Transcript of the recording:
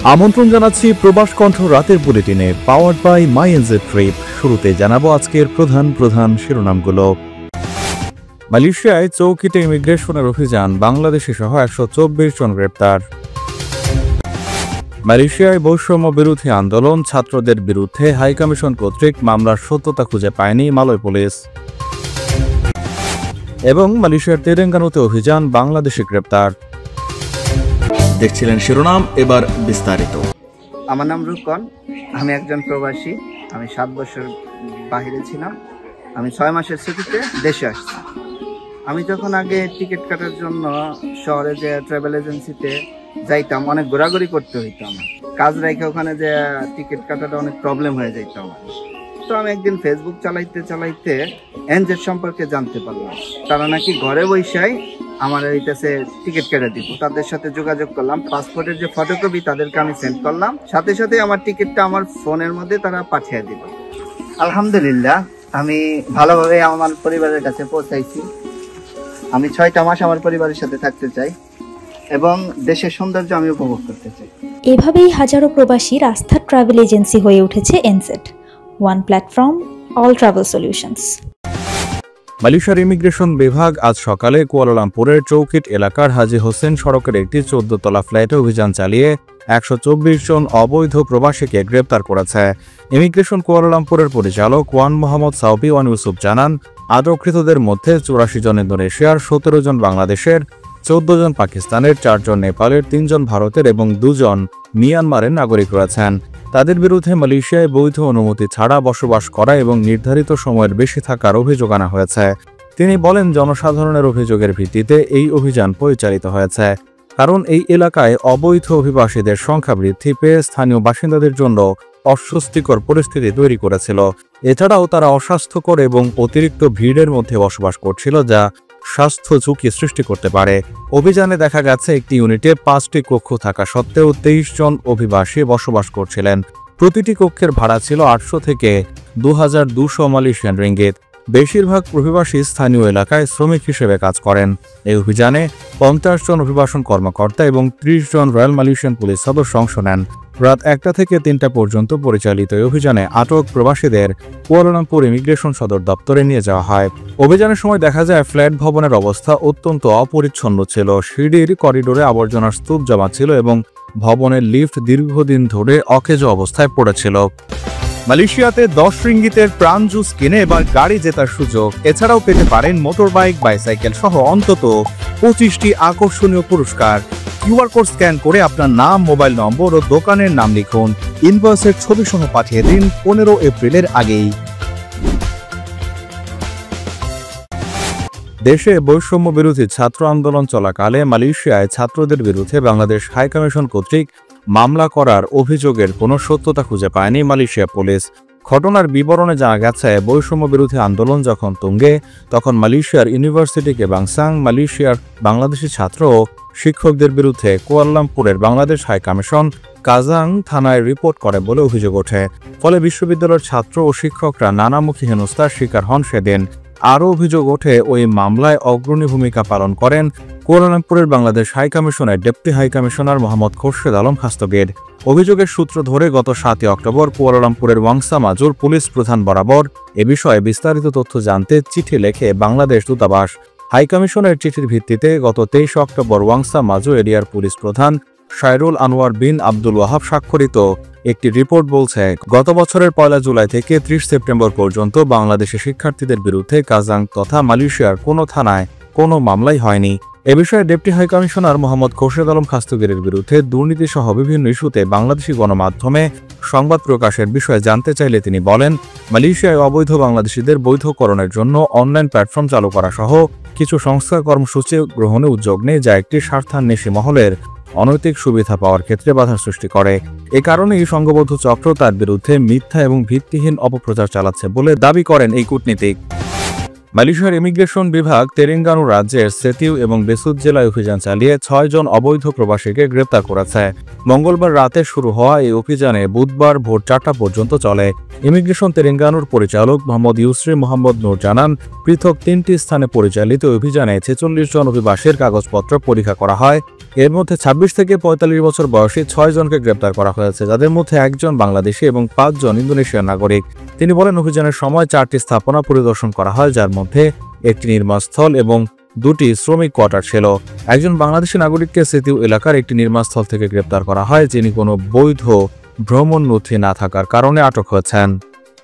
আমন্ত্রণ জানাচ্ছি প্রবাস কণ্ঠ রাতের বুলেটিনে powered by my NZ trip. শুরুতে জানাবো আজকের প্রধান শিরোনামগুলো। মালয়েশিয়ায় চৌকিতে ইমিগ্রেশনের অভিযান, বাংলাদেশি সহ 124 জন গ্রেপ্তার। মালয়েশিয়ায় বৈষম্য বিরোধী আন্দোলন, ছাত্রদের বিরুদ্ধে হাইকমিশন কর্তৃক মামলার সত্যতা খুঁজে পায়নি মালয় পুলিশ। এবং মালয়েশিয়ার তেলেঙ্গানাতে অভিযান, বাংলাদেশি গ্রেপ্তার। দেখছিলেন শিরোনাম, এবার বিস্তারিত। আমার নাম রুকন, আমি একজন প্রবাসী। আমি 7 বছর বাহিরে ছিলাম। আমি 6 মাসের ছুটিতে দেশে আসছি। আমি যখন আগে টিকিট কাটার জন্য শহরে যে ট্রাভেল এজেন্সিতে যাইতাম, অনেক ঘোরাঘুরি করতে হইতো। আমার কাজ রেখে ওখানে যে টিকিট কাটাটা অনেক প্রবলেম হয়ে যাইতো আমার। তো আমি একদিন ফেসবুক চালাইতে এনজেড সম্পর্কে জানতে পারলাম। তারা নাকি ঘরে বসেই আমার এইটাতে টিকিট কেটে দিব। তাদের সাথে যোগাযোগ করলাম, পাসপোর্টের যে ফটোকপি তাদেরকে আমি সেন্ড করলাম, সাথে সাথে আমার টিকিটটা আমার ফোনের মধ্যে তারা পাঠিয়ে দিল। আলহামদুলিল্লাহ, আমি ভালোভাবে আমার পরিবারের কাছে পৌঁছাইছি। আমি 6টা মাস আমার পরিবারের সাথে থাকতে চাই এবং দেশের সৌন্দর্য আমি উপভোগ করতে চাই। এভাবেই হাজারো প্রবাসীর আস্থার ট্রাভেল এজেন্সি হয়ে উঠেছে NZ, one platform, all travel solutions. মালয়েশিয়ার ইমিগ্রেশন বিভাগ আজ সকালে কুয়ালালামপুরের চৌকিট এলাকার হাজী হোসেন সড়কের একটি 14 তলা ফ্ল্যাটে অভিযান চালিয়ে 124 জন অবৈধ প্রবাসীকে গ্রেপ্তার করেছে। ইমিগ্রেশন কুয়ালালামপুরের পরিচালক ওয়ান মোহাম্মদ সাউবি ওয়ান ইউসুফ জানান, আটককৃতদের মধ্যে 84 জন ইন্দোনেশিয়ার, 17 জন বাংলাদেশের, 14 জন পাকিস্তানের, 4 জন নেপালের, 3 জন ভারতের এবং 2 জন মিয়ানমারের নাগরিক রয়েছেন। তাদের বিরুদ্ধে মালয়েশিয়ায় বৈধ অনুমতি ছাড়া বসবাস করা এবং নির্ধারিত সময়ের বেশি থাকার অভিযোগ আনা হয়েছে। তিনি বলেন, জনসাধারণের অভিযোগের ভিত্তিতে এই অভিযান পরিচালিত হয়েছে, কারণ এই এলাকায় অবৈধ অভিবাসীদের সংখ্যা বৃদ্ধি পেয়ে স্থানীয় বাসিন্দাদের জন্য অস্বস্তিকর পরিস্থিতি তৈরি করেছিল। এছাড়াও তারা অস্বাস্থ্যকর এবং অতিরিক্ত ভিড়ের মধ্যে বসবাস করছিল, যা স্বাস্থ্য ঝুঁকি সৃষ্টি করতে পারে। অভিযানে দেখা গেছে একটি ইউনিটে 5টি কক্ষ থাকা সত্ত্বেও 23 জন অভিবাসী বসবাস করছিলেন। প্রতিটি কক্ষের ভাড়া ছিল 800 থেকে 2200 মালয়েশিয়ান রিঙ্গিত। বেশিরভাগ অভিবাসী স্থানীয় এলাকায় শ্রমিক হিসেবে কাজ করেন। এই অভিযানে 50 জন অভিবাসন কর্মকর্তা এবং 30 জন রয়্যাল মালয়েশিয়ান পুলিশ সদস্য অংশ নেন। রাত 1টা থেকে 3টা পর্যন্ত পরিচালিত এই অভিযানে আটক প্রবাসীদের কুয়ালালামপুর ইমিগ্রেশন সদর দপ্তরে নিয়ে যাওয়া হয়। অভিযানের সময় দেখা যায় ফ্ল্যাট ভবনের অবস্থা অত্যন্ত অপরিচ্ছন্ন ছিল। সিঁড়ির করিডোরে আবর্জনার স্তূপ জমা ছিল এবং ভবনের লিফট দীর্ঘদিন ধরে অকেজো অবস্থায় পড়েছিল। মালয়েশিয়াতে 10 রিঙ্গিতের প্রাণ জুস কিনে এবার গাড়ি জেতার সুযোগ। এছাড়াও পেতে পারেন মোটরবাইক, বাইসাইকেল সহ অন্তত 25টি আকর্ষণীয় পুরস্কার। কিউআর কোড স্ক্যান করে আপনার নাম, মোবাইল নম্বর ও দোকানের নাম লিখুন। ইনভয়েসের ছবি সহ পাঠিয়ে দিন 15 এপ্রিলের আগেই। দেশে বৈষম্য বিরোধী ছাত্র আন্দোলন চলাকালে মালয়েশিয়ায় ছাত্রদের বিরুদ্ধে বাংলাদেশ হাইকমিশন কর্তৃক মামলা করার অভিযোগের কোনো সত্যতা খুঁজে পায়নি মালয়েশিয়া পুলিশ। ঘটনার বিবরণে জানা গেছে, বৈষম্য বিরোধী আন্দোলন যখন তুঙ্গে, তখন মালয়েশিয়ার ইউনিভার্সিটি কেবাংসাং মালয়েশিয়ার বাংলাদেশি ছাত্র ও শিক্ষকদের বিরুদ্ধে কুয়ালালামপুরের বাংলাদেশ হাইকমিশন কাজাং থানায় রিপোর্ট করে বলে অভিযোগ ওঠে। ফলে বিশ্ববিদ্যালয়ের ছাত্র ও শিক্ষকরা নানামুখী হেনস্থার শিকার হন সেদিন। আরও অভিযোগ ওঠে, ওই মামলায় অগ্রণী ভূমিকা পালন করেন কুয়ালালামপুরের বাংলাদেশ হাইকমিশনের ডেপুটি হাইকমিশনার মোহাম্মদ খোরশেদ আলম খাস্তগির। অভিযোগের সূত্র ধরে গত 7 অক্টোবর কুয়ালালামপুরের ওয়াংসা মাজুর পুলিশ প্রধান বরাবর এ বিষয়ে বিস্তারিত তথ্য জানতে চিঠি লেখে বাংলাদেশ দূতাবাস। হাইকমিশনের চিঠির ভিত্তিতে গত 23 অক্টোবর ওয়াংসা মাজু এরিয়ার পুলিশ প্রধান শায়রুল আনোয়ার বিন আব্দুল ওয়াহাব স্বাক্ষরিত একটি রিপোর্ট বলছে, গত বছরের 1 জুলাই থেকে 30 সেপ্টেম্বর পর্যন্ত বাংলাদেশি শিক্ষার্থীদের বিরুদ্ধে কাজাং তথা মালয়েশিয়ার কোনো থানায় কোনো মামলাই হয়নি। এ বিষয়ে ডেপুটি হাইকমিশনার মোহাম্মদ খোরশেদ আলম খাস্তগিরের বিরুদ্ধে দুর্নীতি সহ বিভিন্ন ইস্যুতে বাংলাদেশি গণমাধ্যমে সংবাদ প্রকাশের বিষয়ে জানতে চাইলে তিনি বলেন, মালয়েশিয়ায় অবৈধ বাংলাদেশিদের বৈধকরণের জন্য অনলাইন প্ল্যাটফর্ম চালু করা সহ কিছু সংস্কার কর্মসূচি গ্রহণে উদ্যোগ নেয়, যা একটি স্বার্থান্বেষী মহলের অনৈতিক সুবিধা পাওয়ার ক্ষেত্রে বাধা সৃষ্টি করে। এ কারণেই সংঘবদ্ধ চক্র তার বিরুদ্ধে মিথ্যা এবং ভিত্তিহীন অপপ্রচার চালাচ্ছে বলে দাবি করেন এই কূটনীতিক। মালয়েশিয়ার ইমিগ্রেশন বিভাগ তেলেঙ্গানা রাজ্যের সেতিউ এবং বেসুদ জেলায় অভিযান চালিয়ে 6 জন অবৈধ প্রবাসীকে গ্রেপ্তার করেছে। মঙ্গলবার রাতে শুরু হওয়া এই অভিযানে বুধবার ভোর 4টা পর্যন্ত চলে। ইমিগ্রেশন তেলেঙ্গানার পরিচালক মোহাম্মদ ইউসরি মোহাম্মদ নূর জানান, পৃথক 3টি স্থানে পরিচালিত অভিযানে 46 জন অভিবাসীর কাগজপত্র পরীক্ষা করা হয়। এর মধ্যে 26 থেকে 45 বছর বয়সী 6 জনকে গ্রেপ্তার করা হয়েছে, যাদের মধ্যে 1 জন বাংলাদেশি এবং 5 জন ইন্দোনেশিয়ার নাগরিক। তিনি বলেন, অভিযানের সময় 4টি স্থাপনা পরিদর্শন করা হয়, যার মধ্যে একটি নির্মাণস্থল এবং 2টি শ্রমিক কোয়ার্টার ছিল। একজন বাংলাদেশি নাগরিককে সেতু এলাকার একটি নির্মাণস্থল থেকে গ্রেপ্তার করা হয়, যিনি কোনো বৈধ ভ্রমণ নথি না থাকার কারণে আটক হয়েছেন।